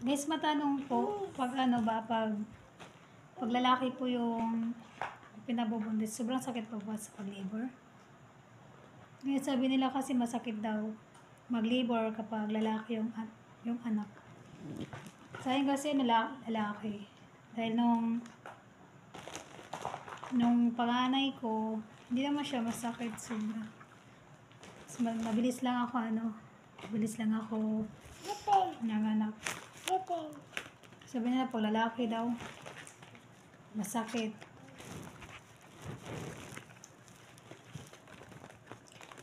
Guys, matanong po, pag pag lalaki po yung pinabubuntis, sobrang sakit po ba sa pag-labor? Ngayon sabi nila kasi masakit daw mag-labor kapag lalaki yung anak. Sa akin kasi lalaki. Dahil nung panganay ko, hindi naman siya masakit sobra. Mabilis lang ako nanganak. Sabi nila pag lalaki daw, masakit.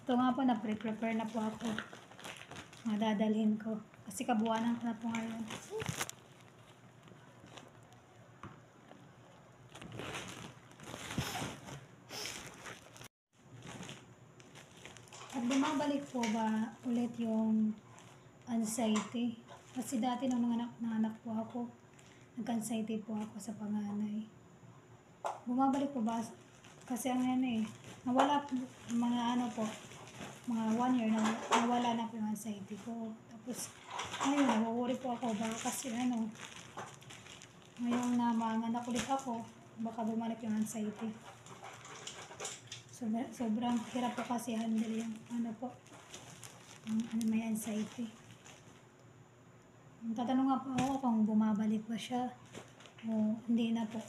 Ito nga po, na-prepare na po ako. Dadalhin ko. Kasi kabuuan na po ngayon. At bumabalik po ba ulit yung anxiety? Kasi dati nung nanganak po ako, nag-anxiety po ako sa panganay. Bumabalik po ba? Kasi nawala po, mga 1 year na nawala na po yung anxiety ko. Tapos, ngayon, nawawari po ako ba kasi ngayon na manganak ulit ako, baka bumalik yung anxiety. Sobrang hirap po kasi handle yung may anxiety. Tatanong nga po ako kung bumabalik ba siya o hindi na po.